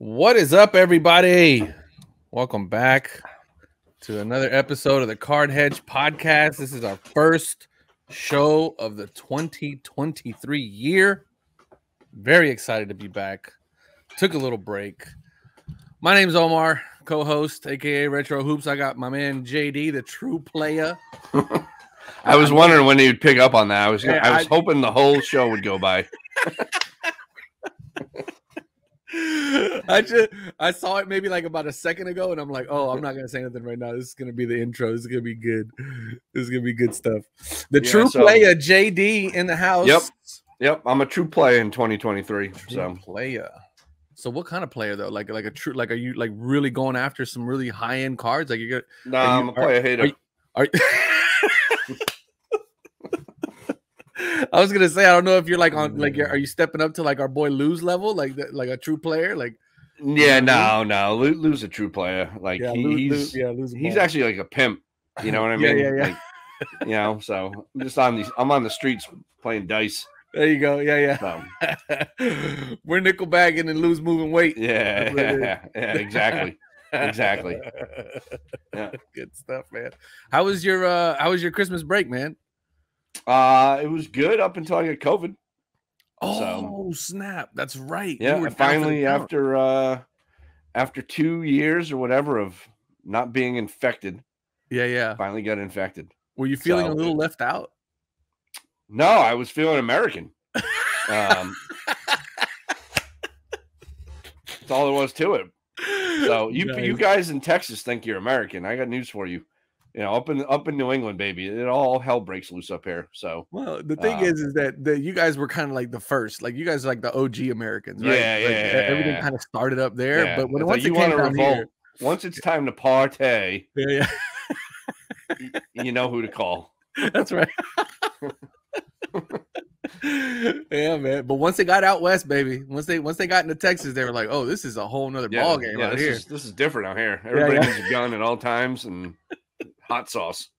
What is up, everybody? Welcome back to another episode of the Card Hedge Podcast. This is our first show of the 2023 year. Very excited to be back. Took a little break. My name's Omar, co-host, aka Retro Hoops. I got my man JD, the true player. I was wondering when you'd pick up on that. I was hoping the whole show would go by. I saw it maybe like about a second ago, and I'm like, oh, I'm not gonna say anything right now. This is gonna be the intro. This is gonna be good. This is gonna be good stuff. The true player, JD, in the house. Yep. I'm a true player in 2023. So player. So what kind of player though? Like a true, like, are you like really going after some really high end cards? Like you're nah, I'm a player hater. I was gonna say, I don't know if you're like on like are you stepping up to like our boy Lou's level, like a true player, like no, Lou's a true player. Like he's actually like a pimp. You know what I mean? Yeah. Like, so I'm on the streets playing dice. There you go. Yeah. So. We're nickel bagging and Lou's moving weight. Yeah, exactly. Yeah, good stuff, man. How was your Christmas break, man? It was good up until I got COVID. Oh, snap! That's right. Yeah, finally after 2 years or whatever of not being infected. Yeah. Finally got infected. Were you feeling a little left out? No, I was feeling American. That's all there was to it. So you guys in Texas think you're American. I got news for you. You know, up in New England, baby, it all hell breaks loose up here. So, well, the thing is that you guys were kind of like the first, like you guys are like the OG Americans, right? Yeah, everything kind of started up there, yeah. But once you want to revolt, once it's time to partay, yeah, you know who to call. That's right. Yeah, man. But once they got out west, baby, once they got into Texas, they were like, "Oh, this is a whole nother ball game out here. This is different out here. Everybody needs a gun at all times and hot sauce."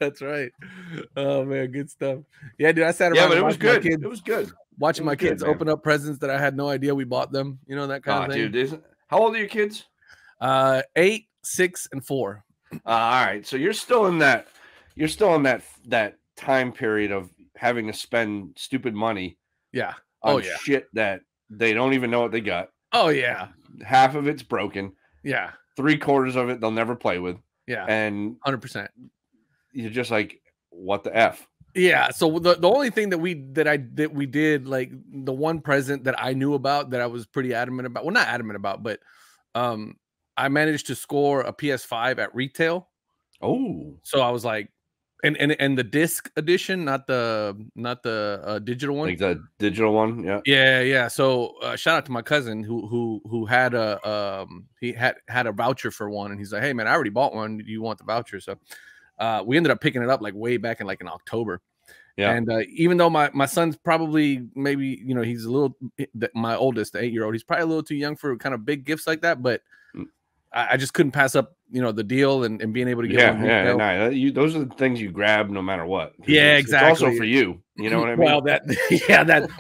That's right. Oh man, good stuff. Yeah, dude, I sat around. Yeah, but it was good. It was good. Watching my kids open up presents that I had no idea we bought them. You know, that kind of thing. Dude, how old are your kids? 8, 6, and 4. All right, so you're still in that time period of having to spend stupid money. Yeah. On shit that they don't even know what they got. Oh yeah. Half of it's broken. Yeah. 3/4 of it they'll never play with. Yeah. And 100%. You're just like, what the F? Yeah. So the only thing that we did, like the one present that I knew about that I was pretty adamant about. Well, not adamant about, but I managed to score a PS5 at retail. Oh. So I was like, and the disc edition, not the digital one. Like the digital one, yeah. Yeah. So shout out to my cousin who had a voucher for one, and he's like, "Hey man, I already bought one. Do you want the voucher?" So we ended up picking it up like way back in October. Yeah. And even though my son's probably maybe he's a little, my oldest, the 8-year-old, he's probably a little too young for kind of big gifts like that, but I just couldn't pass up, the deal and being able to get one. Yeah, those are the things you grab no matter what. Yeah, exactly. It's also for you. You know what I mean?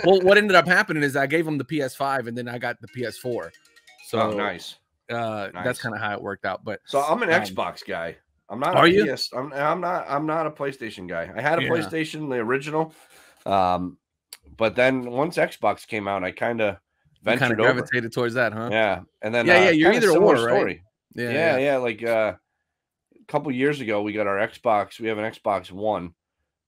Well, what ended up happening is I gave him the PS5 and then I got the PS4. So nice. That's kind of how it worked out. But so I'm an Xbox guy. I'm not. Are you? I'm not a PlayStation guy. I had a PlayStation, the original, but then once Xbox came out, I kind of gravitated towards that, huh? Yeah, and then you're either or, right? Story. Yeah. Like a couple years ago, we got our Xbox. We have an Xbox One,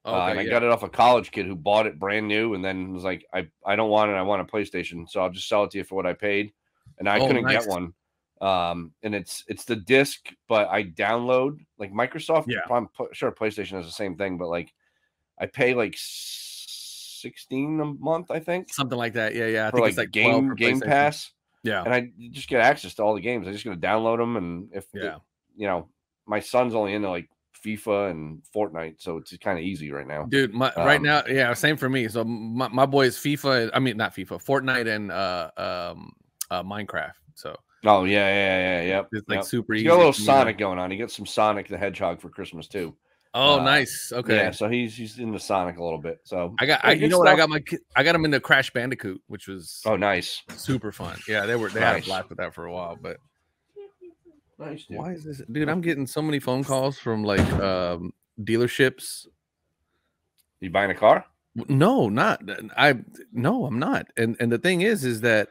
and I got it off a college kid who bought it brand new, and then was like, I don't want it. I want a PlayStation, so I'll just sell it to you for what I paid, and I couldn't get one. And it's the disc, but I download like Microsoft. Yeah, I'm sure PlayStation has the same thing, but like I pay like $16 a month, I think, something like that. Yeah. I think it's like Game Pass. Yeah, and I just get access to all the games. I just gotta download them, and if my son's only into like FIFA and Fortnite, so it's kind of easy right now, dude. Right now, same for me. So my boy is FIFA. I mean, not FIFA, Fortnite, and Minecraft. So. Oh yeah. It's like super easy. He's got a little Sonic going on. He got some Sonic the Hedgehog for Christmas too. Oh, nice. Okay. Yeah, so he's into Sonic a little bit. So I got I got him into Crash Bandicoot, which was nice, super fun. Yeah, they had a blast with that for a while. But nice, dude. Why is this, dude? I'm getting so many phone calls from like dealerships. You buying a car? No, not no, I'm not. And the thing is that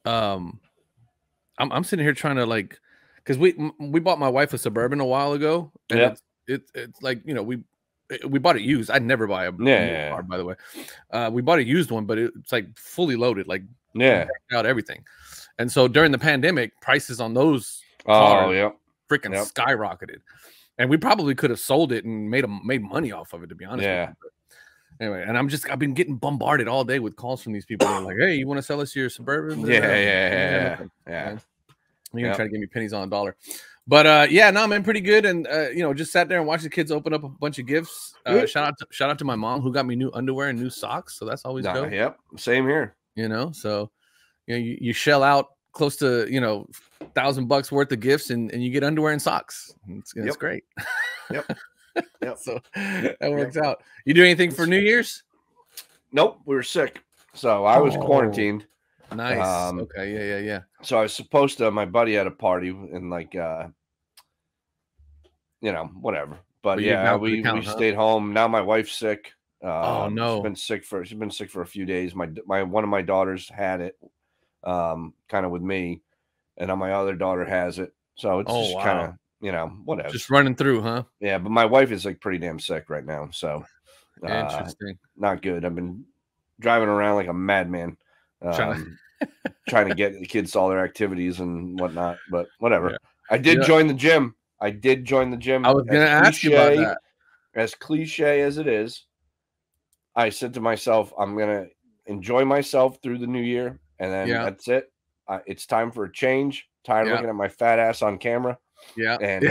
I'm sitting here trying to like, because we bought my wife a Suburban a while ago, and it's like, you know, we bought it used. I'd never buy a new car, by the way. We bought a used one, but it's like fully loaded, like out everything. And so during the pandemic, prices on those cars freaking skyrocketed, and we probably could have sold it and made money off of it, to be honest. Yeah. Anyway, and I've been getting bombarded all day with calls from these people. They're like, "Hey, you want to sell us your Suburban?" Yeah. You're gonna try to give me pennies on a dollar, but yeah, no, man, pretty good. And you know, just sat there and watched the kids open up a bunch of gifts. Shout out to my mom, who got me new underwear and new socks. So that's always dope. Yep, same here. You know, so you know, you shell out close to, you know, $1,000 worth of gifts, and you get underwear and socks. It's great. Yep. So that works out. You do anything for New Year's? Nope, we were sick, so I was quarantined. Nice. Okay. Yeah. So I was supposed to. My buddy had a party and like, you know, whatever. But yeah, we stayed home. Now my wife's sick. Oh no, she's been sick for a few days. My one of my daughters had it, kind of with me, and now my other daughter has it. So it's just kind of, you know, whatever. Just running through, huh? Yeah, but my wife is like pretty damn sick right now. So interesting. Not good. I've been driving around like a madman. Trying to get the kids to all their activities and whatnot, but whatever. Yeah. I did join the gym. I was going to ask you about that. As cliche as it is, I said to myself, I'm going to enjoy myself through the new year, and then that's it. It's time for a change. Tired of looking at my fat ass on camera. Yeah. And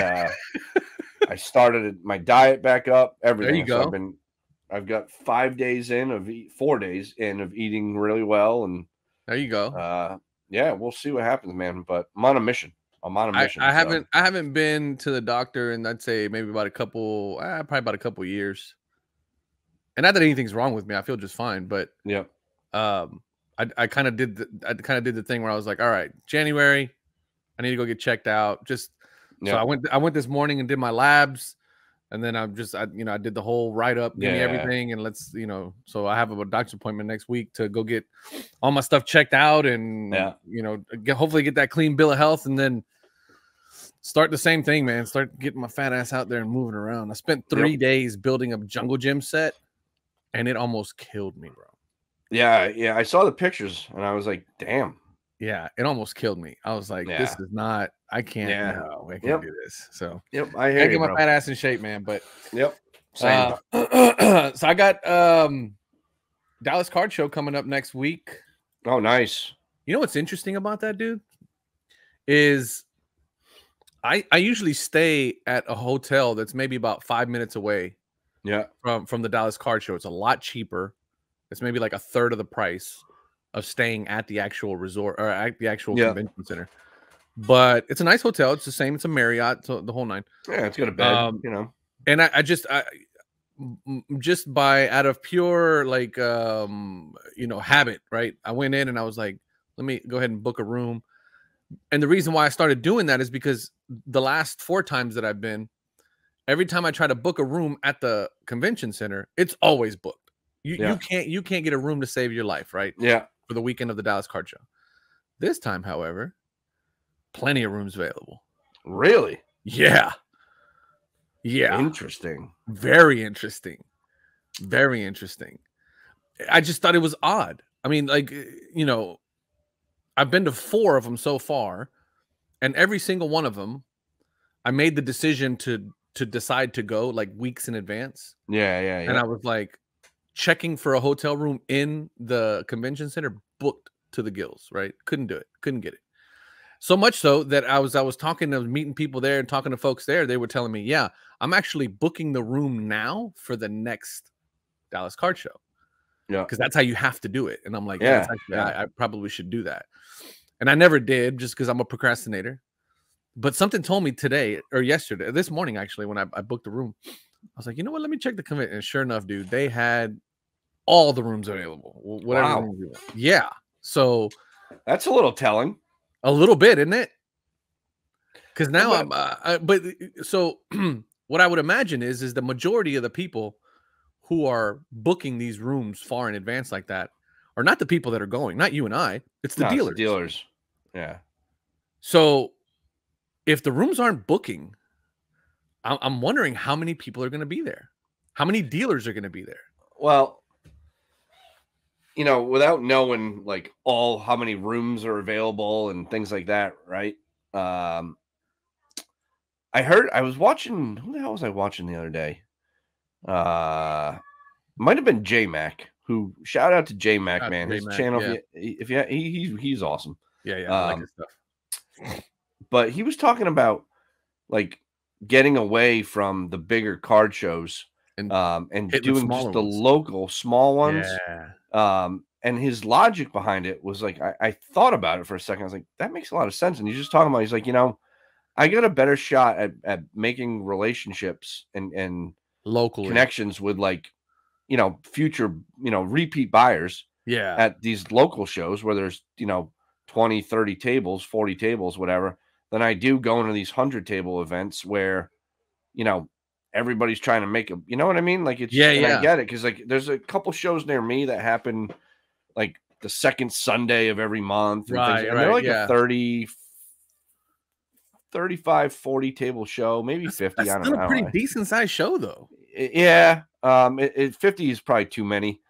I started my diet back up. Everything. There you go. So I've got 4 days in of eating really well, and there you go. Yeah, we'll see what happens, man. But I'm on a mission. I haven't been to the doctor in, I'd say, maybe about probably about a couple years. And not that anything's wrong with me, I feel just fine. But I kind of did the thing where I was like, all right, January, I need to go get checked out. So I went this morning and did my labs. And then I did the whole write-up, give me everything, and let's, you know, so I have a doctor's appointment next week to go get all my stuff checked out, and you know, hopefully get that clean bill of health, and then start the same thing, man. Start getting my fat ass out there and moving around. I spent 3 days building a jungle gym set, and it almost killed me, bro. Yeah, I saw the pictures, and I was like, damn. Yeah, it almost killed me. I was like, this is not, I can't, no, I can't do this. So, I hear you, get my fat ass in shape, man. But, same. So I got Dallas Card Show coming up next week. Oh, nice. You know what's interesting about that, dude? Is I usually stay at a hotel that's maybe about 5 minutes away. From the Dallas Card Show. It's a lot cheaper. It's maybe like a third of the price of staying at the actual resort or at the actual convention center. But it's a nice hotel. It's the same. It's a Marriott, so the whole nine. Yeah, it's got a bed, you know. And I just by out of pure like you know, habit, right? I went in and I was like, let me go ahead and book a room. And the reason why I started doing that is because the last 4 times that I've been, every time I try to book a room at the convention center, it's always booked. You can't get a room to save your life, right? Yeah. For the weekend of the Dallas Card Show. This time, however, plenty of rooms available. Really? Yeah. Interesting. Very interesting. Very interesting. I just thought it was odd. I mean, like, you know, I've been to 4 of them so far, and every single one of them, I made the decision to decide to go like weeks in advance. Yeah. And I was like, checking for a hotel room in the convention center, booked to the gills, right? Couldn't do it. Couldn't get it. So much so that I was meeting people there and talking to folks there. They were telling me, yeah, I'm actually booking the room now for the next Dallas Card Show. Yeah. Because that's how you have to do it. And I'm like, I probably should do that. And I never did, just because I'm a procrastinator. But something told me today or yesterday, this morning actually, when I booked the room, I was like, you know what? Let me check the commit. And sure enough, dude, they had all the rooms available. Whatever. Wow. Rooms you want. Yeah. So that's a little telling. A little bit, isn't it? Because now but so what I would imagine is the majority of the people who are booking these rooms far in advance like that are not the people that are going, not you and I. It's the dealers. It's the dealers. Yeah. So if the rooms aren't booking, I'm wondering how many people are going to be there. How many dealers are going to be there? Well, you know, without knowing like how many rooms are available and things like that, right? I was watching, who the hell was I watching the other day? Might have been J Mac, who shout out to J Mac, man. His channel, he's awesome. Yeah, I like his stuff. But he was talking about like getting away from the bigger card shows and doing just the local small ones. Yeah. And his logic behind it was like, I thought about it for a second. I was like, that makes a lot of sense. And he's just talking about, he's like, you know, I got a better shot at making relationships and local connections with like, you know, future, you know, repeat buyers at these local shows where there's, you know, 20, 30 tables, 40 tables, whatever, than I do going to these 100-table events where, you know, everybody's trying to make a, you know what I mean? Like it's, I get it. Cause like there's a couple shows near me that happen like the second Sunday of every month. And and they're like a 30, 35, 40 table show, maybe 50. That's still a pretty decent sized show though. Yeah. 50 is probably too many.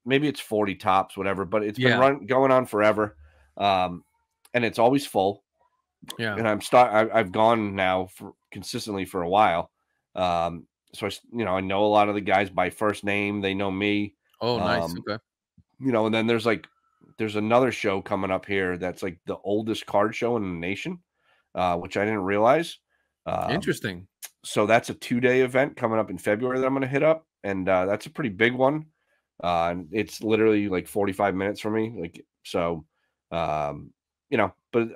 Maybe it's 40 tops, whatever, but it's been going on forever. And it's always full. Yeah. And I've gone now consistently for a while. So I know a lot of the guys by first name. They know me. Oh, nice. Okay. You know, and then there's another show coming up here that's like the oldest card show in the nation, which I didn't realize. Interesting. So that's a 2-day event coming up in February that I'm going to hit up, and that's a pretty big one. It's literally like 45 minutes from me. Like so, you know, but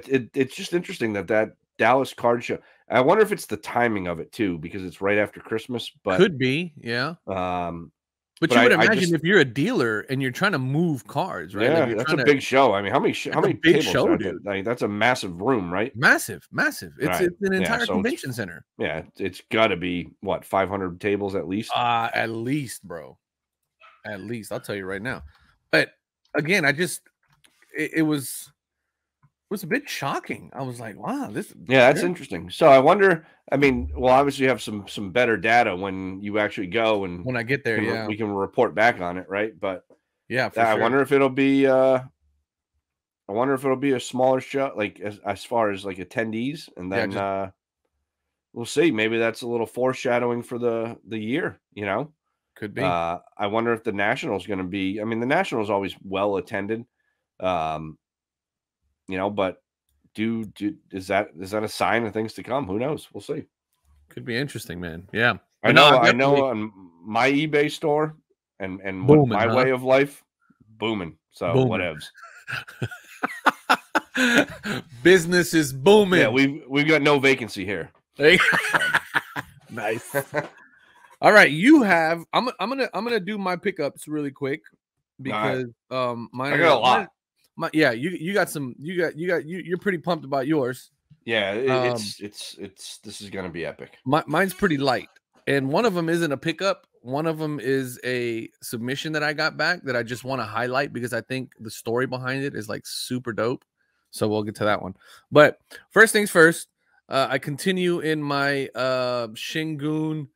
it's just interesting that Dallas card show. I wonder if it's the timing of it too, because it's right after Christmas. But could be, yeah. But you would imagine if you're a dealer and you're trying to move cards, right? Yeah, like that's a big show. I mean, how many big tables show, dude? Like, that's a massive room, right? Massive. It's an entire convention center. Yeah, it's got to be what 500 tables at least. At least, bro. At least, I'll tell you right now. But again, it was a bit shocking. I was like, wow, this. Yeah, that's interesting. So I wonder. I mean, well, obviously you have some better data when you actually go and when I get there, we can report back on it, right? But yeah, I wonder if it'll be. I wonder if it'll be a smaller show, like as far as like attendees, and then we'll see. Maybe that's a little foreshadowing for the year. You know, could be. I wonder if the National is going to be. I mean, the National is always well attended. You know, but is that a sign of things to come? Who knows? We'll see. Could be interesting, man. Yeah, I know on my eBay store and booming, my way of life, booming. So whatevs. Business is booming. Yeah, we've got no vacancy here. Nice. All right, you have. I'm gonna do my pickups really quick because mine. I got a lot. You got some. You're pretty pumped about yours. Yeah, it's this is gonna be epic. Mine's pretty light, and one of them isn't a pickup. One of them is a submission that I got back that I just want to highlight because I think the story behind it is like super dope. So we'll get to that one. But first things first, I continue in my Shingun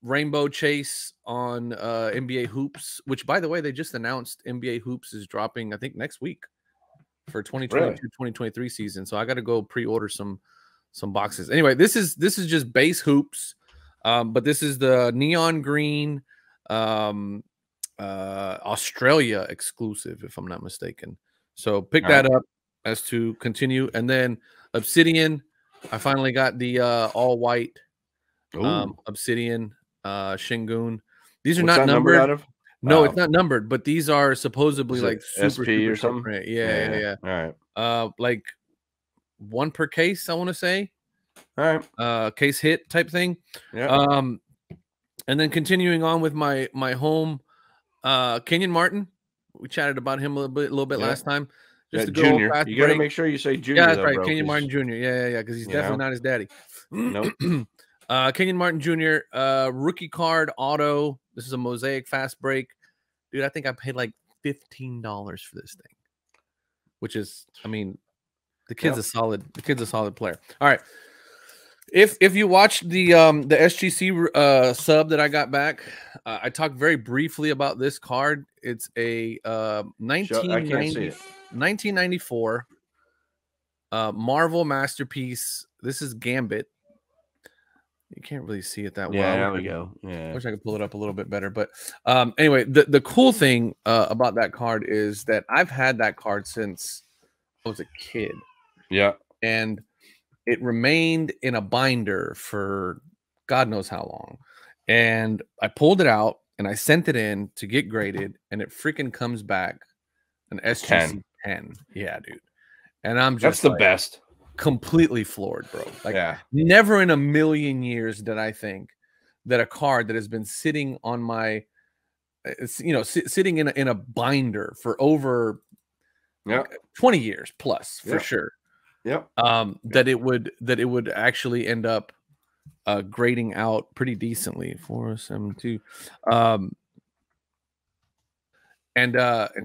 Rainbow Chase on NBA Hoops, which by the way, they just announced NBA Hoops is dropping, I think, next week for 2022-2023 season. So I got to go pre-order some boxes. Anyway, this is just base hoops, but this is the neon green Australia exclusive, if I'm not mistaken. So pick that up as to continue, and then Obsidian. I finally got the all white Obsidian Shingun. These are not numbered. Out of? No, it's not numbered, but these are supposedly like super SP or something. Yeah. All right. Like one per case, I want to say. All right. Case hit type thing. Yeah. And then continuing on with my home, Kenyon Martin. We chatted about him a little bit last time. Just a Junior. You got to make sure you say Junior. Yeah, that's though, right. bro, Kenyon Martin Jr. Yeah. Because he's definitely not his daddy. Nope. Kenyon Martin Jr. Rookie card auto. This is a Mosaic fast break. Dude, I think I paid like $15 for this thing. Which is, I mean, the kid's a solid player. All right. If you watched the SGC sub that I got back, I talked very briefly about this card. It's a 1994 Marvel masterpiece. This is Gambit. You can't really see it that well. Yeah, there we go. Yeah, I wish I could pull it up a little bit better. But anyway, the cool thing about that card is that I've had that card since I was a kid. Yeah, and it remained in a binder for God knows how long. And I pulled it out and I sent it in to get graded, and it freaking comes back an SGC 10. Yeah, dude. And I'm just that's the best. Completely floored, bro. Like, never in a million years did I think that a card that has been sitting on my, sitting in a binder for over 20 years plus for sure. Yep. That it would actually end up grading out pretty decently. 472. And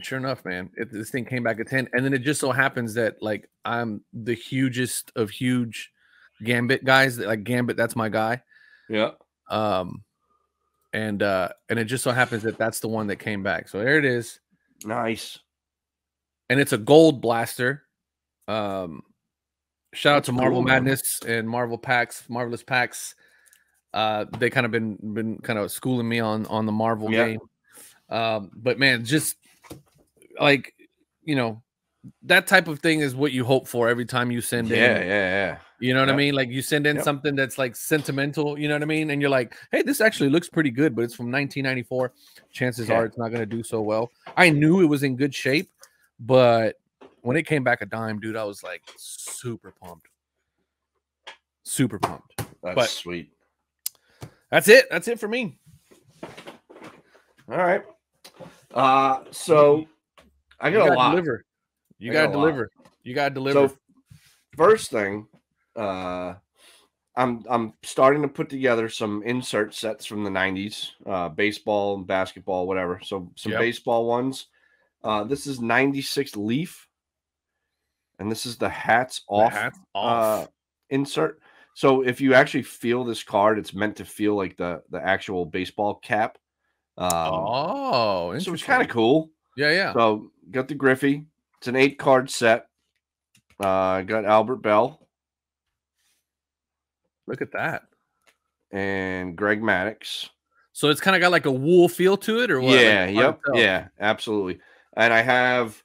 sure enough, man, this thing came back at 10. And then it just so happens that like I'm the hugest of huge Gambit guys. Like Gambit, that's my guy. Yeah. And it just so happens that that's the one that came back. So there it is. Nice. And it's a gold blaster. Shout out to Marvel Madness and Marvelous Packs. They kind of been kind of schooling me on the Marvel game. But man, just like, that type of thing is what you hope for every time you send in. Yeah. You know what I mean? Like you send in something that's like sentimental, you know what I mean? And you're like, hey, this actually looks pretty good, but it's from 1994. Chances are it's not going to do so well. I knew it was in good shape, but when it came back a dime, dude, I was like super pumped. That's sweet. That's it. That's it for me. All right. So I got a lot. You got to deliver. So first thing, I'm starting to put together some insert sets from the 90s, baseball and basketball, whatever. So some baseball ones. This is 96 Leaf. And this is the hats off insert. So if you actually feel this card, it's meant to feel like the actual baseball cap. Interesting. So it's kind of cool. Yeah. So got the Griffey. It's an 8-card set. Got Albert Bell. Look at that. And Greg Maddux. So it's kind of got like a wool feel to it, or what? Yeah, yeah, absolutely. And I have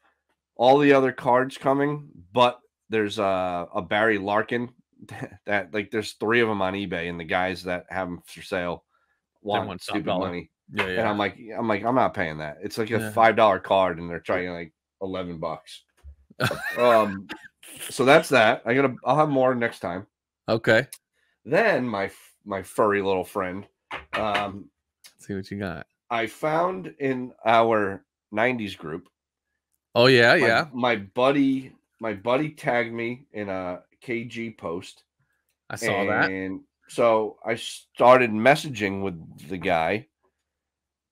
all the other cards coming, but there's a Barry Larkin that like there's 3 of them on eBay, and the guys that have them for sale want stupid money. Yeah. And I'm like, I'm not paying that. It's like a $5 card, and they're charging like $11. So that's that. I'll have more next time. Okay. Then my furry little friend. Let's see what you got. I found in our 90s group. Oh yeah. My buddy tagged me in a KG post. I saw that. And so I started messaging with the guy.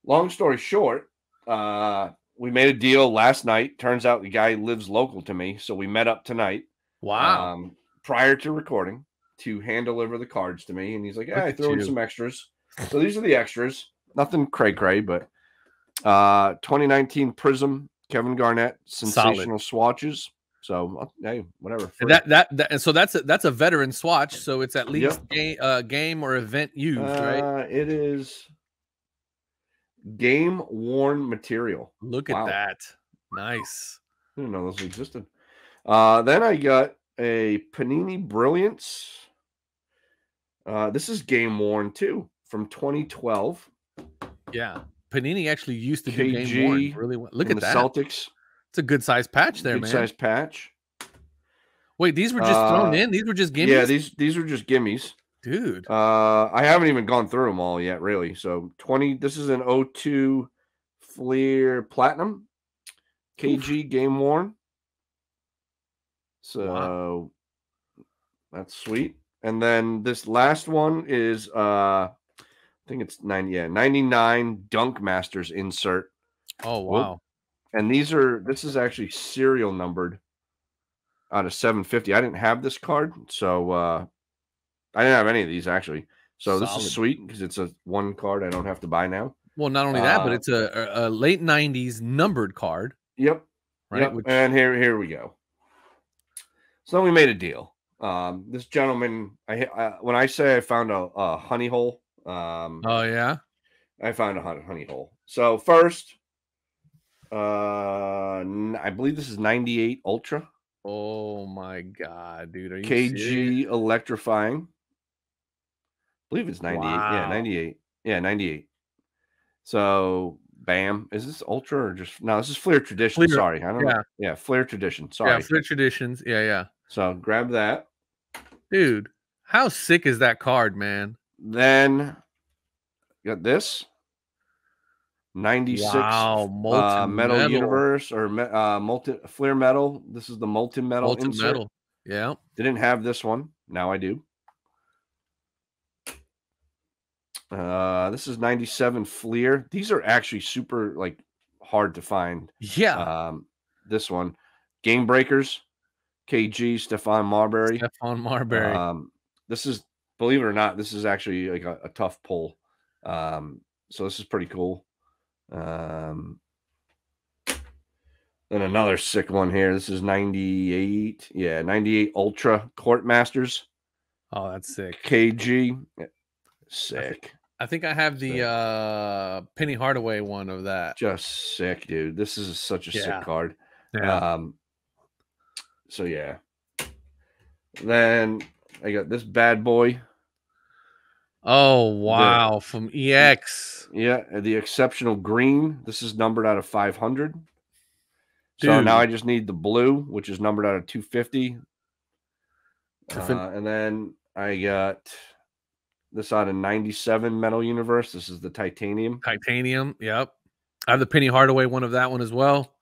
Long story short, we made a deal last night. Turns out the guy lives local to me, so we met up tonight. Wow. Prior to recording to hand deliver the cards to me, and he's like, "Hey, I threw in some extras." So these are the extras. Nothing cray, but 2019 Prism Kevin Garnett sensational swatches. So hey, whatever. So that's a veteran swatch. So it's at least game or event used, right? It is game worn material. Look at that. Nice. I didn't know those existed. Then I got a Panini Brilliance. This is game worn too from 2012. Yeah. Panini actually used to do game worn really well. Look at that. Celtics. It's a good size patch there, man. Good size patch. Wait, these were just thrown in? These were just gimmies? Yeah, these were just gimmies. Dude. I haven't even gone through them all yet, really. So 20, this is an 02 Fleer Platinum KG game worn. So that's sweet. And then this last one is I think it's 99 Dunk Masters insert. Oh wow. Whoop. And this is actually serial numbered out of 750. I didn't have this card, so I didn't have any of these actually. So Solid. This is sweet because it's a one card I don't have to buy now. Well, not only that, but it's a late 90s numbered card. Yep. Right. Yep. And here we go. So we made a deal. This gentleman, when I say I found a honey hole. Oh yeah. I found a honey hole. So first, I believe this is 98 Ultra. Oh my god, dude! Are you KG serious? electrifying? I believe it's 98. Wow. Yeah, 98. Yeah, 98. So, bam. Is this Ultra or just no? This is Fleer Tradition. Fleer. Sorry, I don't know. Yeah, Fleer Tradition. Sorry. Yeah, Fleer Traditions. Yeah. So grab that, dude. How sick is that card, man? Then got this 96 metal universe or Fleer metal. This is the molten metal insert. Metal. Yeah. Didn't have this one. Now I do. This is 97 Fleer. These are actually super hard to find. Yeah. This one, Game Breakers, KG, Stephon Marbury. This is, believe it or not, this is actually a tough pull. So this is pretty cool. Then another sick one here. This is 98. Yeah, 98 Ultra Court Masters. Oh, that's sick. KG. Sick. I think I have the Penny Hardaway one of that. Just sick, dude. This is such a sick card. Yeah. So yeah. Then I got this bad boy. Oh wow, from EX. Yeah, the exceptional green. This is numbered out of 500. Dude. So now I just need the blue, which is numbered out of 250. And then I got this out of 97 Metal Universe. This is the titanium. Titanium, yep. I have the Penny Hardaway one of that one as well.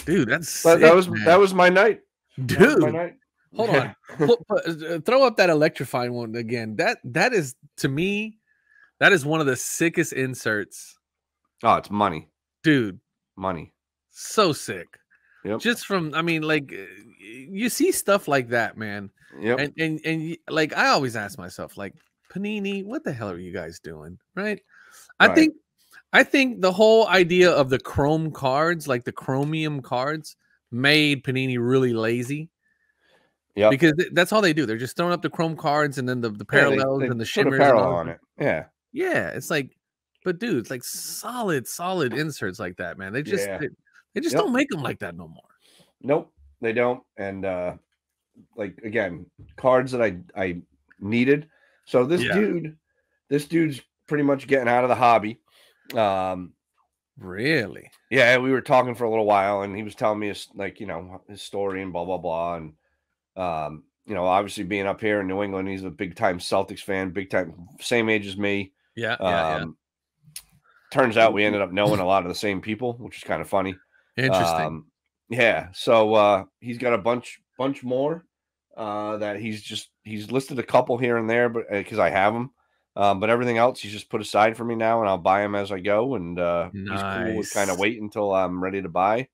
Dude, that's sick, that was my night. Dude, was my night. Hold on. Throw up that electrifying one again. That is, to me, that is one of the sickest inserts. Oh, it's money. Dude. Money. So sick. Yep. Just from, I mean, you see stuff like that, man. Yep. And I always ask myself, Panini, what the hell are you guys doing? Right? I think the whole idea of the chrome cards, like the chromium cards, made Panini really lazy. Yeah, because that's all they do. They're just throwing up the chrome cards and then the parallels and the shimmers and all on it. Yeah, it's but dude, it's solid inserts like that, man. They just they just don't make them like that no more. Nope, they don't. And again, cards that I needed. So this dude's pretty much getting out of the hobby. Really? Yeah, we were talking for a little while, and he was telling me his story and blah blah blah, and obviously being up here in New England, he's a big time Celtics fan, big time, same age as me. Yeah. Turns out we ended up knowing a lot of the same people, which is kind of funny. Interesting. So he's got a bunch more that he's listed a couple here and there, but because I have them. But everything else he's just put aside for me now, and I'll buy them as I go. And he's cool with kind of wait until I'm ready to buy.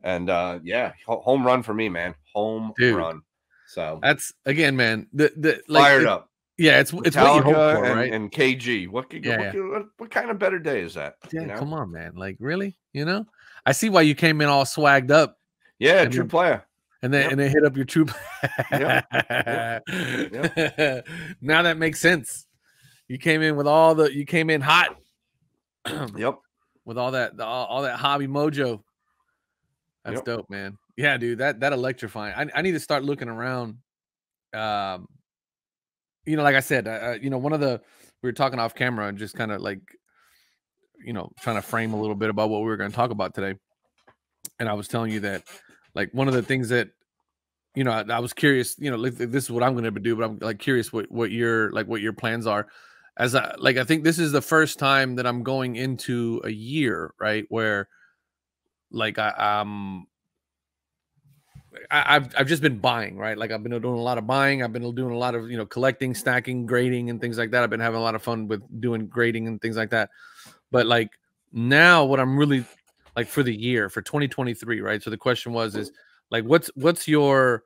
And home run for me, man. Home run. So that's again, man. Fired up. Yeah, it's what you hope for, right? And KG. What kind of better day is that? Yeah, come on, man. Really? I see why you came in all swagged up. Yeah, true player. And then hit up your true. Yep. Now that makes sense. You came in with you came in hot. Yep. With all that hobby mojo. That's dope, man. Yeah, dude, that electrifying. I need to start looking around. Like I said, one of we were talking off camera and just kind of trying to frame a little bit about what we were going to talk about today. And I was telling you that one of the things that you know, I was curious, you know, like, this is what I'm going to do, but I'm like curious what your plans are. I think this is the first time that I'm going into a year, right, where like I've just been buying, right? Like I've been doing a lot of buying. I've been doing a lot of, you know, collecting, stacking, grading, and things like that. I've been having a lot of fun with doing grading and things like that. But like now, what I'm really like for the year for 2023, right? So the question is like, what's your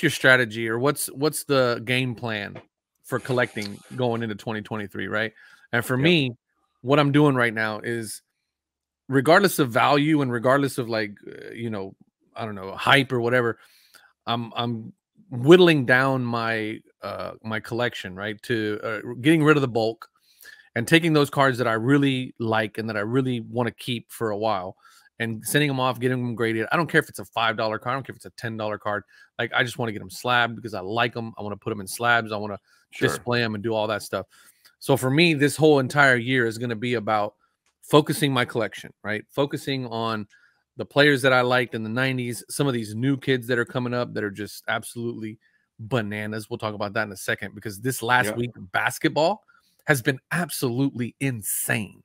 strategy, or what's the game plan for collecting going into 2023, right? And for me, what I'm doing right now is, regardless of value and regardless of like, you know, I don't know, hype or whatever, I'm whittling down my my collection, right, to getting rid of the bulk and taking those cards that I really like and that I really want to keep for a while and sending them off, getting them graded. I don't care if it's a $5 card, I don't care if it's a $10 card. Like I just want to get them slabbed because I like them. I want to put them in slabs. I want to display them and do all that stuff. So for me, this whole entire year is going to be about focusing my collection, right? Focusing on the players that I liked in the 90s, some of these new kids that are coming up that are just absolutely bananas. We'll talk about that in a second, because this last week of basketball has been absolutely insane.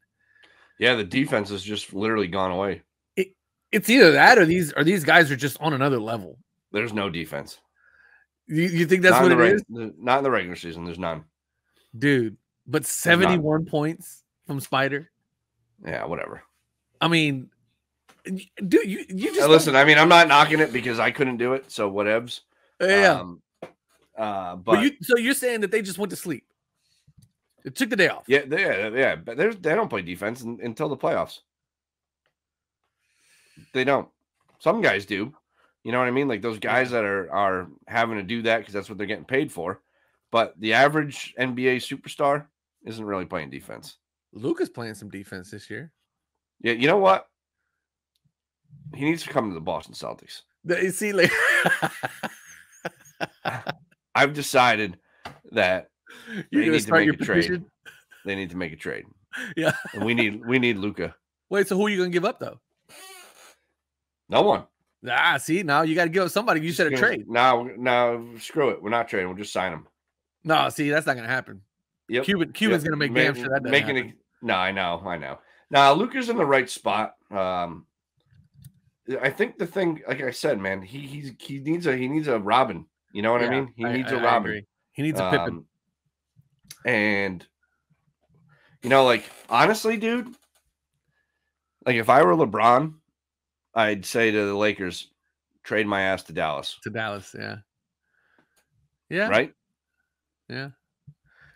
Yeah, the defense has just literally gone away. It's either that or these guys are just on another level. There's no defense. You think that's what it is? Not in the regular season. There's none. Dude, but 71 points from Spider. Yeah, whatever. I mean, dude, you just listen. I mean, I'm not knocking it because I couldn't do it, so whatevs. Yeah. But so you're saying that they just went to sleep? It took the day off. Yeah. But they don't play defense until the playoffs. They don't. Some guys do. You know what I mean? Like those guys that are having to do that because that's what they're getting paid for. But the average NBA superstar isn't really playing defense. Luka's playing some defense this year. Yeah, you know what? He needs to come to the Boston Celtics. You see, like I've decided that they need to make a trade. They need to make a trade. Yeah, and we need Luka. Wait, so who are you gonna give up though? No one. See, now you got to give up somebody. You said a trade. No, screw it. We're not trading. We'll just sign him. No, see, that's not gonna happen. Yep. Cuban's gonna make damn sure that doesn't happen. No, I know. Now Luka's in the right spot. I think the thing, like I said, man, he needs a Robin. You know what I mean? He needs a Robin. Agree. He needs a Pippen. And you know, like honestly, dude, like if I were LeBron, I'd say to the Lakers, trade my ass to Dallas. Yeah. Yeah. Right? Yeah.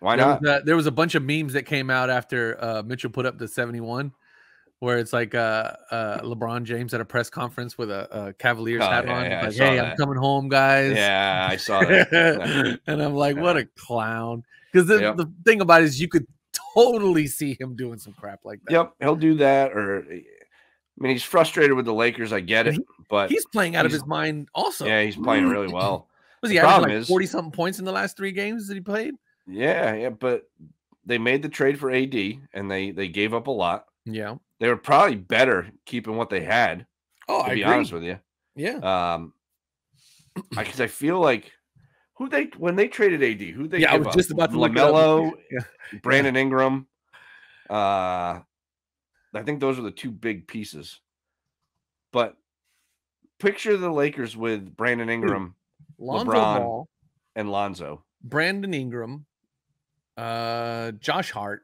Why not? There was a bunch of memes that came out after Mitchell put up the 71, where it's like LeBron James at a press conference with a Cavaliers hat on. Yeah, like, hey, I'm coming home, guys. Yeah, I saw that. And I'm like, what a clown. Because the thing about it is you could totally see him doing some crap like that. Yep, he'll do that. Or I mean, he's frustrated with the Lakers. I get it, but he's playing out of his mind also. Yeah, he's playing really well. Was he averaging like 40-something points in the last 3 games that he played? Yeah, but they made the trade for AD, and they gave up a lot. Yeah. They were probably better keeping what they had. Oh, to be honest with you. Yeah. Because I feel like when they traded AD, who they I was just about to LaMelo, Brandon Ingram. I think those are the 2 big pieces. But picture the Lakers with Brandon Ingram, Lonzo LeBron, Ball, and Lonzo. Brandon Ingram, Josh Hart,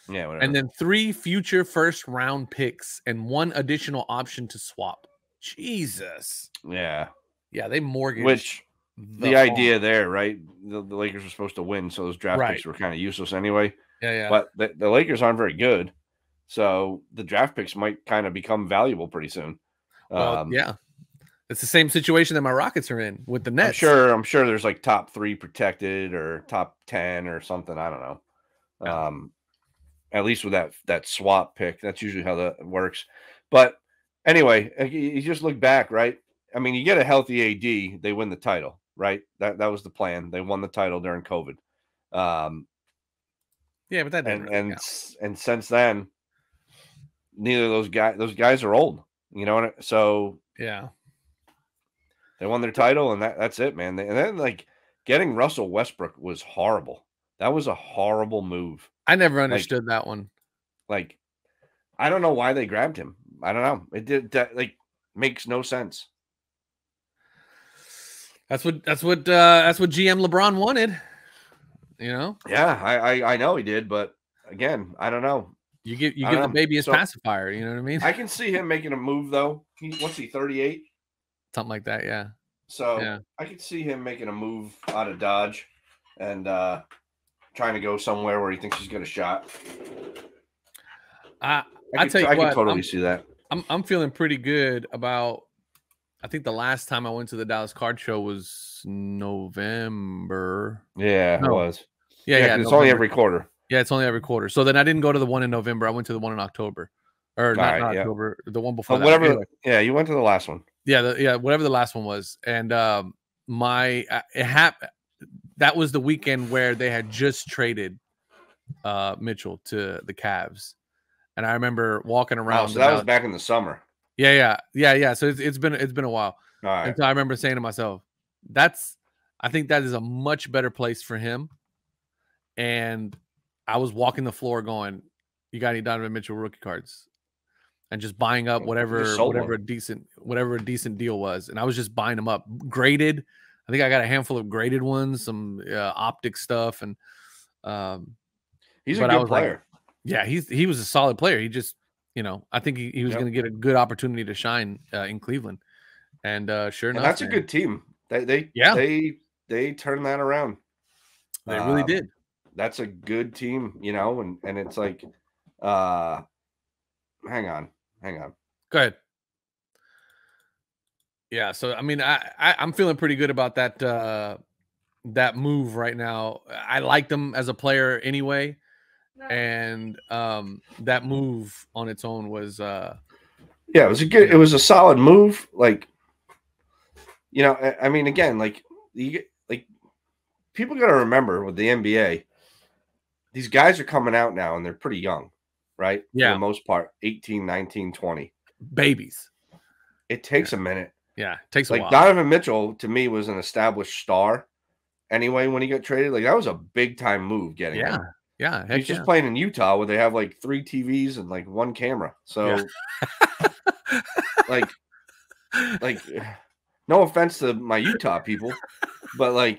yeah, whatever. And then 3 future first-round picks and 1 additional option to swap. Jesus. Yeah, they mortgaged. Which the idea there, right? The Lakers were supposed to win, so those draft picks were kind of useless anyway. Yeah. But the Lakers aren't very good, so the draft picks might kind of become valuable pretty soon. Well, yeah. It's the same situation that my Rockets are in with the Nets. I'm sure there's like top 3 protected or top 10 or something. I don't know. Yeah. At least with that swap pick, that's usually how that works. But anyway, you just look back, right? I mean, you get a healthy AD, they win the title, right? That was the plan. They won the title during COVID. Yeah, but that didn't and since then, neither of those guys are old. You know, so yeah. They won their title, and that's it, man. And then like getting Russell Westbrook was horrible. That was a horrible move. I never understood that one. Like, I don't know why they grabbed him. I don't know. It did that like makes no sense. That's what GM LeBron wanted. You know? Yeah, I know he did, but again, I don't know. You give the baby his pacifier. You know what I mean? I can see him making a move though. What's he, 38? Something like that, yeah. So yeah. I could see him making a move out of Dodge and trying to go somewhere where he thinks he's got a shot. I could totally see that. I'm feeling pretty good about. I think the last time I went to the Dallas Card Show was November. Yeah, it was. Yeah. It's only every quarter. Yeah, it's only every quarter. So then I didn't go to the one in November. I went to the one in October, or not October. The one before. Whatever. Anyway. Yeah, you went to the last one. Yeah, whatever the last one was, and that was the weekend where they had just traded Mitchell to the Cavs, and I remember walking around. Oh, so that was back in the summer. Yeah. So it's been a while. All right. And so I remember saying to myself, I think that is a much better place for him. And I was walking the floor going, "You got any Donovan Mitchell rookie cards?" And just buying up whatever a decent deal was, and I was just buying them up, graded. I think I got a handful of graded ones, some optic stuff, and he's a good player. He was a solid player. He just, I think he was going to get a good opportunity to shine in Cleveland, and sure enough, that's a good team. They turned that around. They really did. That's a good team, and it's like, hang on. Go ahead. Yeah, so I mean, I'm feeling pretty good about that move right now. I liked him as a player anyway, and that move on its own was it was it was a solid move. Like, I mean, again, like people got to remember with the NBA, these guys are coming out now and they're pretty young, right? Yeah. For the most part, 18, 19, 20. Babies. It takes a minute. Yeah, it takes a while. Donovan Mitchell, to me, was an established star anyway when he got traded. Like, that was a big-time move getting him. Yeah. He's just playing in Utah where they have, 3 TVs and, 1 camera. So, no offense to my Utah people, but,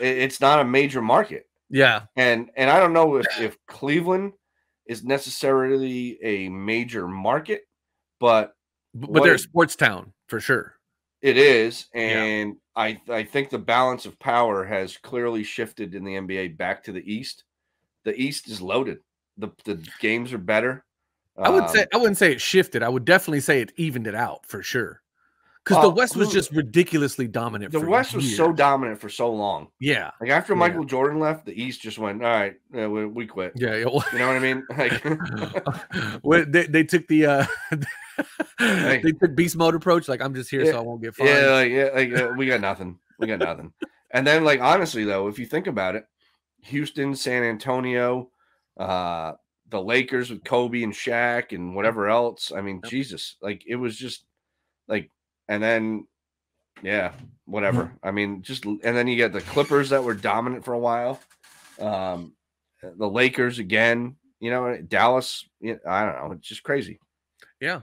it's not a major market. Yeah. And I don't know if Cleveland is necessarily a major market, but they're a sports town for sure. It is, and I think the balance of power has clearly shifted in the NBA back to the East. The East is loaded. The games are better. I wouldn't say it shifted. I would definitely say it evened it out for sure. Because the West was just ridiculously dominant. The West was so dominant for so long. Yeah. Like after Michael Jordan left, the East just went, all right, we quit. Yeah. You know what I mean? They took the they took beast mode approach. Like, I'm just here so I won't get fined. Yeah, we got nothing. And then, honestly, though, if you think about it, Houston, San Antonio, the Lakers with Kobe and Shaq and whatever else. I mean, Jesus, it was just and then, whatever. I mean, and then you get the Clippers that were dominant for a while. The Lakers again, Dallas, I don't know. It's just crazy. Yeah.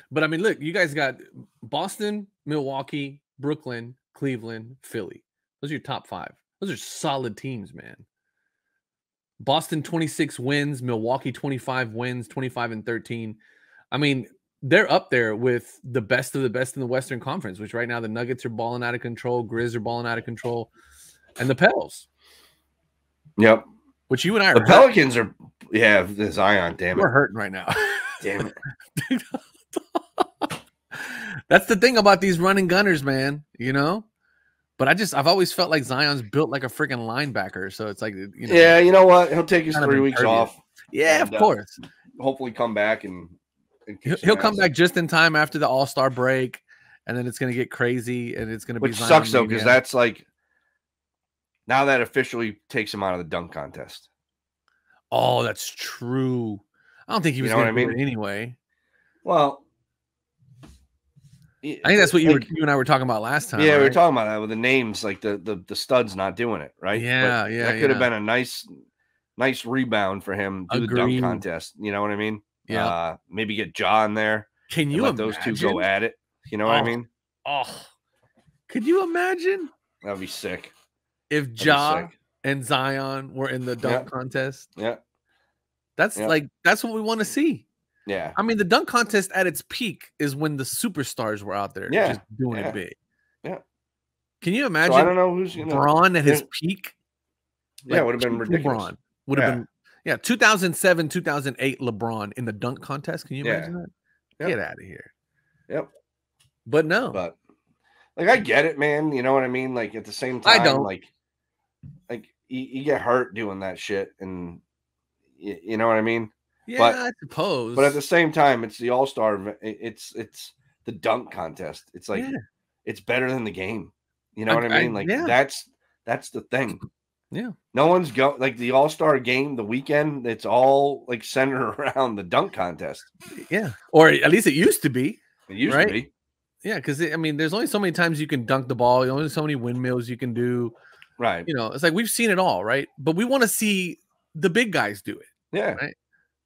But I mean, look, you guys got Boston, Milwaukee, Brooklyn, Cleveland, Philly. Those are your top 5. Those are solid teams, man. Boston 26 wins, Milwaukee 25 wins, 25-13. I mean, they're up there with the best of the best in the Western Conference, which right now the Nuggets are balling out of control, Grizz are balling out of control, and the Pels. Yep. Which you and I are. The Pelicans are, the Zion, damn it. We're hurting right now. Damn it. That's the thing about these running gunners, man, But I've always felt like Zion's built like a freaking linebacker. So it's like, Yeah, you know what? He'll take his 3 weeks off. Yeah, of course. Hopefully come back and he'll come back just in time after the All-Star break, and then it's going to get crazy, and it's going to be. Which sucks though, because that's now that officially takes him out of the dunk contest. Oh, that's true. I don't think he was going to do it anyway. Well, I think that's what you and I were talking about last time. Yeah, right? we were talking about that with the names, like the studs not doing it, right? Yeah, that could have been a nice rebound for him. Do the dunk contest. You know what I mean? Yeah. Maybe get Ja in there. Can you let those two go at it? You know what I mean? Oh, could you imagine? That'd be sick. If Ja and Zion were in the dunk contest. Yeah. That's that's what we want to see. Yeah. I mean, the dunk contest at its peak is when the superstars were out there just doing it big. Yeah. Can you imagine? So I don't know who's LeBron at his peak. Yeah, it would have been ridiculous. LeBron would have been 2007, 2008 LeBron in the dunk contest. Can you imagine that? Yep. Get out of here. Yep. But no. But like I get it, man. You know what I mean? Like at the same time, I don't. like you get hurt doing that shit, and you know what I mean? Yeah, I suppose. But at the same time, it's the All-Star. It's the dunk contest. It's like it's better than the game. You know what I mean? Like that's the thing. Yeah. No one's like the All-Star game, the weekend. It's all like centered around the dunk contest. Yeah, or at least it used to be. It used to be. Yeah, because I mean, there's only so many times you can dunk the ball. There's only so many windmills you can do. Right. You know, it's like we've seen it all, right? But we want to see the big guys do it. Yeah. Right.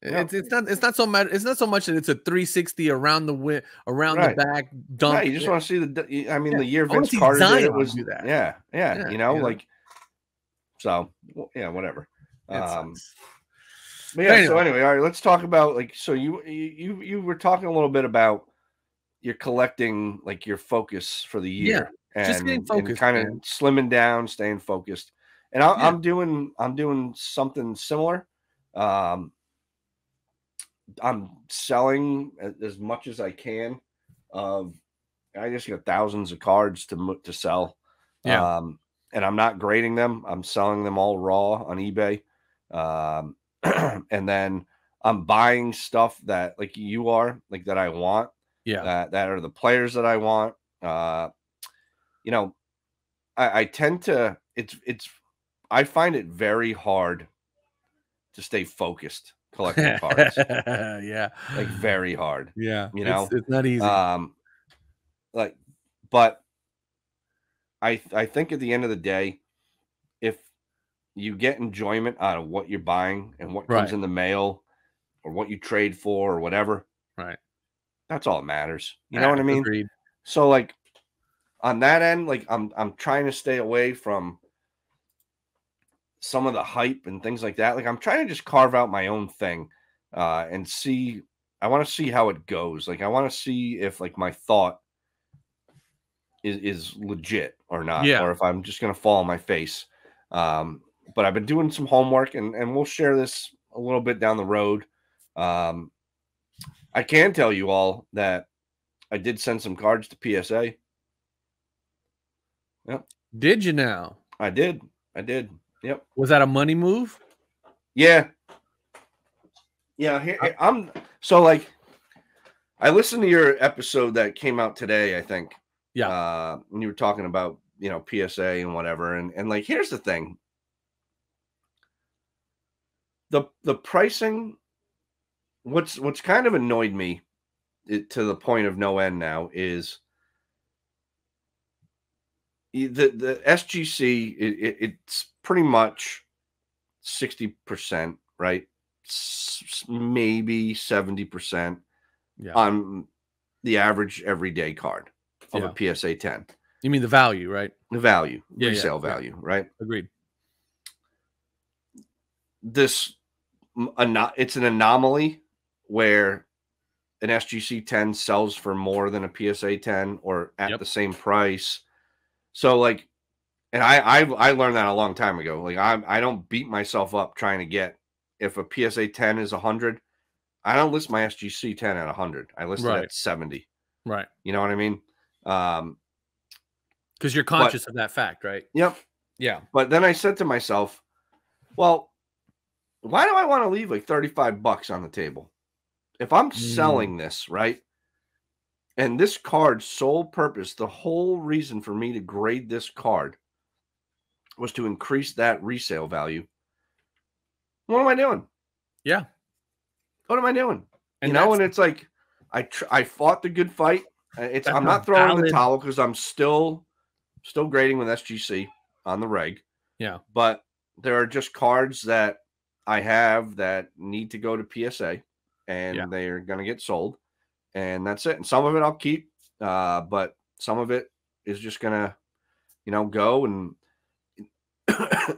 It's not so much. It's not so much that it's a 360 around the the back dunk. Yeah, you just want to see the. I mean, the year Vince Carter did it was that. Yeah. You know, like. So yeah, whatever. But yeah. So anyway, all right. Let's talk about like. So you were talking a little bit about your collecting, like your focus for the year, just getting focused, and kind of slimming down, staying focused. And I'm doing something similar. I'm selling as much as I can. I just got thousands of cards to sell. Yeah. And I'm not grading them. I'm selling them all raw on eBay. And then I'm buying stuff that like you are, like that I want. Yeah. That are the players that I want. You know, I tend to, I find it very hard to stay focused collecting cards. Yeah. Like very hard. Yeah. You know, it's not easy. But I think at the end of the day, if you get enjoyment out of what you're buying and what comes in the mail or what you trade for or whatever, right? That's all that matters. You know what I mean? Agreed. So like on that end, like I'm trying to stay away from some of the hype and things like that. Like I'm trying to just carve out my own thing and see. I want to see how it goes. Like I want to see if like my thought is legit or not, or if I'm just gonna fall on my face. But I've been doing some homework, and we'll share this a little bit down the road. I can tell you all that I did send some cards to PSA. Yep. Did you now? I did. Yep. Was that a money move? Yeah. Yeah. Here, so like, I listened to your episode that came out today, I think. Yeah. And you were talking about, you know, PSA and whatever. And like, here's the thing. The pricing, what's kind of annoyed me to the point of no end now is the SGC, it's pretty much 60%, right? Maybe 70% on the average everyday card of a PSA 10. You mean the value, right? The value, resale value, right? Agreed. It's an anomaly where an SGC 10 sells for more than a PSA 10 or at the same price. So like, and I learned that a long time ago. Like I don't beat myself up trying to get, if a PSA 10 is 100, I don't list my SGC 10 at 100. I list it at 70. Right. You know what I mean? Because you're conscious of that fact, right? Yep. Yeah. But then I said to myself, well, why do I want to leave like $35 on the table? If I'm selling this, right? And this card's sole purpose, the whole reason for me to grade this card was to increase that resale value. What am I doing? Yeah. What am I doing? And you know, and it's like, I fought the good fight. I'm not throwing in the towel because I'm still grading with SGC on the reg. Yeah. But there are just cards that I have that need to go to PSA, and they're going to get sold, and that's it. And some of it I'll keep, but some of it is just going to, go. And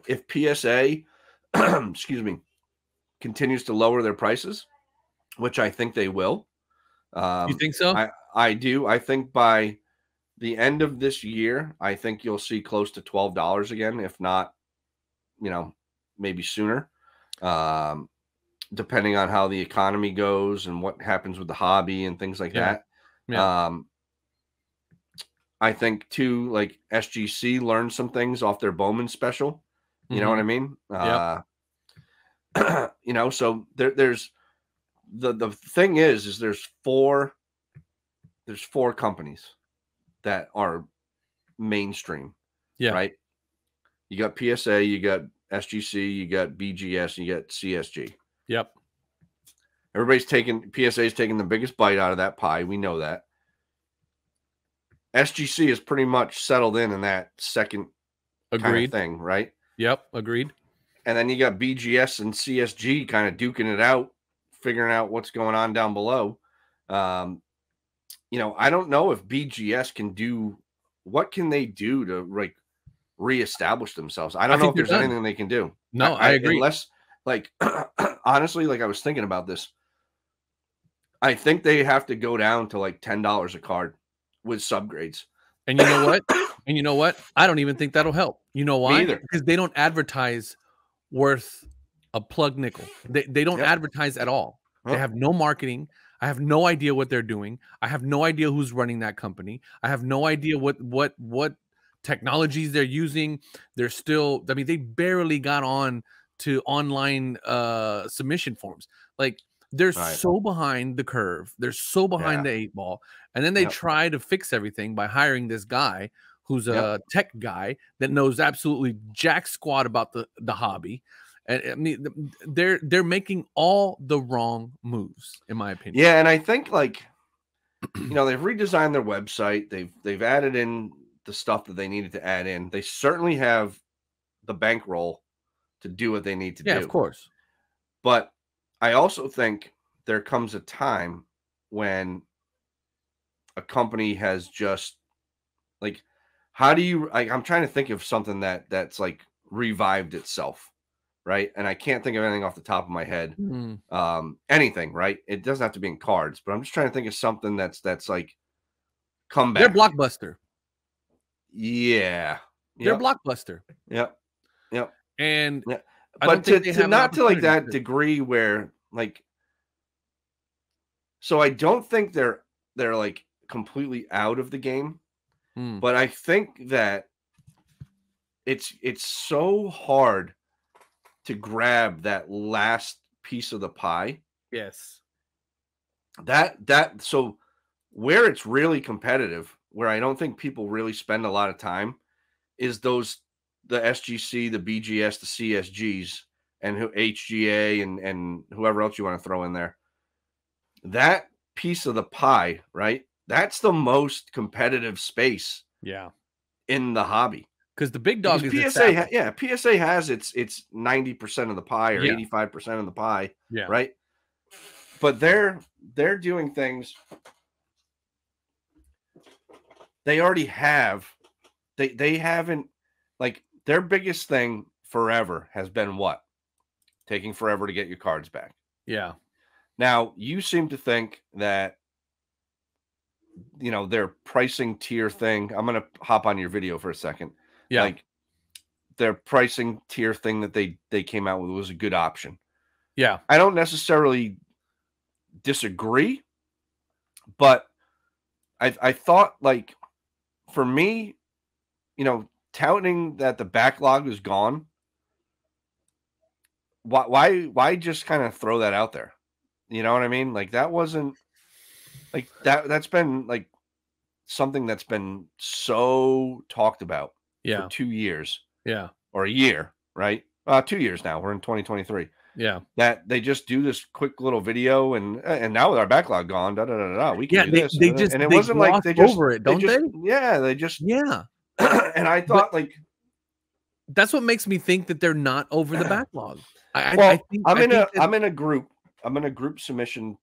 if PSA, excuse me, continues to lower their prices, which I think they will. You think so? I do. I think by the end of this year, I think you'll see close to $12 again, if not, maybe sooner, depending on how the economy goes and what happens with the hobby and things like that. Yeah. I think too, like SGC learned some things off their Bowman special. You know what I mean? So there's the thing is there's four companies that are mainstream. Yeah. Right. You got PSA, you got SGC, you got BGS, and you got CSG. Yep. PSA's taking the biggest bite out of that pie. We know that. SGC is pretty much settled in that second kind of thing, right? Yep, agreed. And then you got BGS and CSG kind of duking it out, figuring out what's going on down below. I don't know if BGS can do what can they do to reestablish themselves. I don't know if there's anything they can do. No, I agree. Unless, honestly, I was thinking about this. I think they have to go down to $10 a card with subgrades. And you know what? I don't even think that'll help. You know why? Because they don't advertise worth a plug nickel. They don't advertise at all. They have no marketing. I have no idea what they're doing. I have no idea who's running that company. I have no idea what technologies they're using. They're still, they barely got on to online submission forms. They're so behind the curve. They're so behind the 8 ball. And then they try to fix everything by hiring this guy who's a tech guy that knows absolutely jack squat about the hobby. And they're making all the wrong moves, in my opinion. Yeah, and I think they've redesigned their website. They've added in the stuff that they needed to add in. They certainly have the bankroll to do what they need to do. Yeah, of course. But I also think there comes a time when a company has just how do you I'm trying to think of something that's revived itself, right? And I can't think of anything off the top of my head. Anything, right? It doesn't have to be in cards, but I'm just trying to think of something that's come back. They're Blockbuster. Yeah. They're Blockbuster. Yep. And but to not to that degree where so I don't think they're completely out of the game, but I think that it's so hard to grab that last piece of the pie. Yes. So where it's really competitive, where I don't think people really spend a lot of time, is the SGC, the BGS, the CSGs, and HGA and whoever else you want to throw in there. That piece of the pie, right? That's the most competitive space. Yeah. In the hobby. Because the big dog is PSA. PSA has its 90% of the pie or 85% of the pie. Yeah. Right. But they're doing things they already have. They haven't their biggest thing forever has been what? Taking forever to get your cards back. Yeah. Now, you seem to think that, their pricing tier thing. I'm going to hop on your video for a second. Yeah. Their pricing tier thing that they came out with was a good option. Yeah. I don't necessarily disagree, but I thought for me, touting that the backlog is gone. Why just kind of throw that out there? You know what I mean? That wasn't that's been something that's been so talked about for 2 years. Yeah. Or a year, right? 2 years now. We're in 2023. Yeah. That they just do this quick little video and now with our backlog gone, we can do this. And it wasn't like they just over it, don't they? Yeah, they just yeah. And I thought that's what makes me think that they're not over the backlog. I'm in a group submission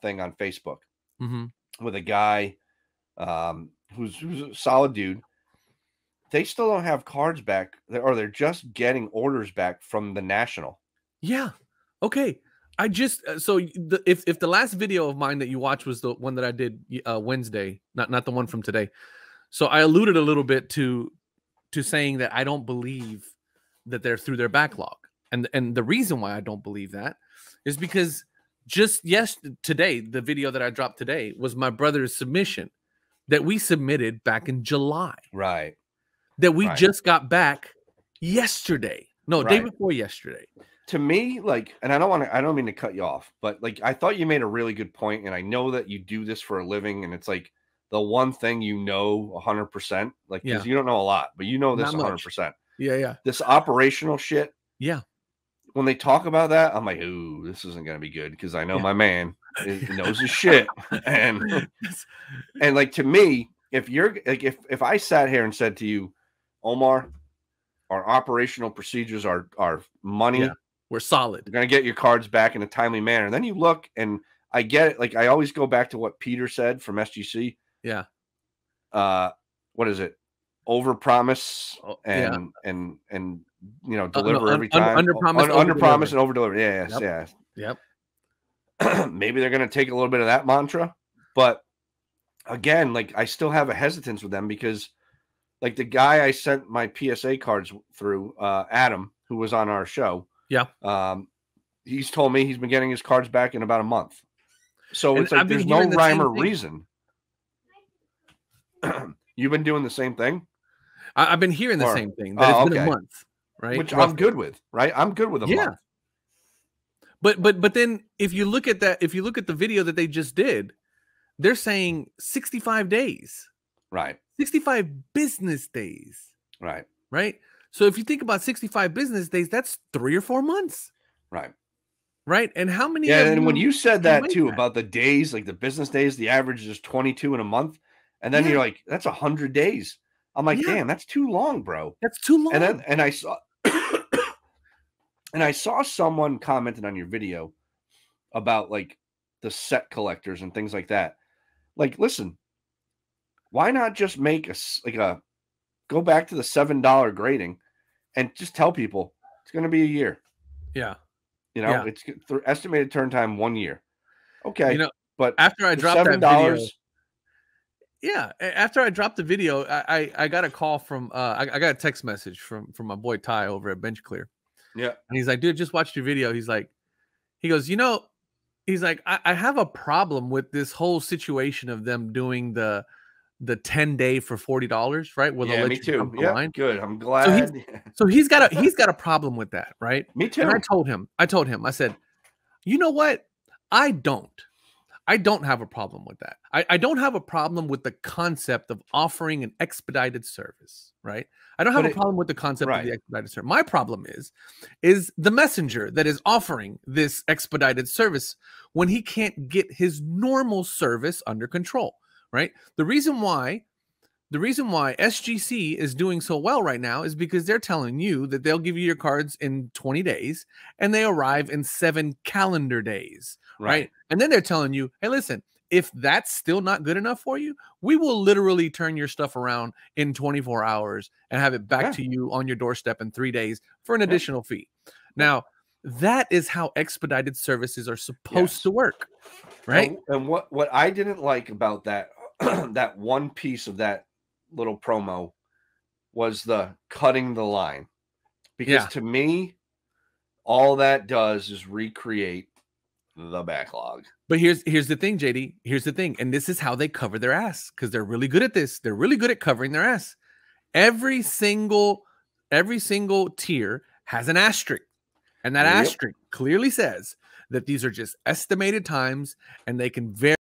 thing on Facebook with a guy who's a solid dude. They still don't have cards back, or they're just getting orders back from the national. Yeah. Okay. I just if the last video of mine that you watched was the one that I did Wednesday, not the one from today. So I alluded a little bit to saying that I don't believe that they're through their backlog. And the reason why I don't believe that is because today, the video that I dropped today was my brother's submission that we submitted back in July. Right. That we just got back yesterday. No, day before yesterday. To me, and I don't mean to cut you off, but I thought you made a really good point, and I know that you do this for a living, and it's the one thing 100%, because you don't know a lot, but you know this 100%. Yeah. This operational shit. Yeah. When they talk about that, I'm like, ooh, this isn't gonna be good because I know my man knows his shit, and to me, if you're if I sat here and said to you, Omar, our operational procedures are money. Yeah. We're solid. You're going to get your cards back in a timely manner. And then you look, and I get it. I always go back to what Peter said from SGC. Yeah. What is it? Overpromise and deliver every time. Underpromise and overdeliver. Yes. Yep. Maybe they're going to take a little bit of that mantra, but again, I still have a hesitance with them because the guy I sent my PSA cards through, Adam, who was on our show. Yeah. He's told me he's been getting his cards back in about a month. So it's there's no rhyme or reason. You've been doing the same thing? I've been hearing the same thing. That it's been a month, right? Which I'm good with, right? I'm good with a month. But then if you look at the video that they just did, they're saying 65 days. Right. 65 business days. Right. Right. So if you think about 65 business days, that's 3 or 4 months. Right. Right. And how many? Yeah. And when you said that too, about the days, the business days, the average is 22 in a month. And then you're like, that's 100 days. I'm like, damn, that's too long, bro. That's too long. And I saw, and I saw someone commented on your video about the set collectors and things like that. Listen, why not just make go back to the $7 grading and just tell people it's going to be a year. Yeah. It's estimated turn time 1 year. Okay. But after I dropped that video, after I dropped the video, I got a call from, I got a text message from my boy Ty over at Bench Clear. Yeah. And he's like, dude, just watched your video. He goes, he's like, I have a problem with this whole situation of them doing the 10-day for $40, right? Me too. Yeah, good. I'm glad. So he's got a problem with that, right? Me too. And I told him, I said, you know what? I don't have a problem with that. I don't have a problem with the concept of offering an expedited service, right? I don't have a problem with the concept of the expedited service. My problem is the messenger that is offering this expedited service when he can't get his normal service under control, right? The reason why SGC is doing so well right now is because they're telling you that they'll give you your cards in 20 days and they arrive in 7 calendar days, right? And then they're telling you, hey, listen, if that's still not good enough for you, we will literally turn your stuff around in 24 hours and have it back to you on your doorstep in 3 days for an additional fee. Now, that is how expedited services are supposed to work, right? And what I didn't like about that that one piece of that little promo was the cutting the line, because to me, all that does is recreate the backlog. But here's the thing, JD. Here's the thing, and this is how they cover their ass, because they're really good at this. They're really good at covering their ass. Every single tier has an asterisk, and that asterisk clearly says that these are just estimated times, and they can vary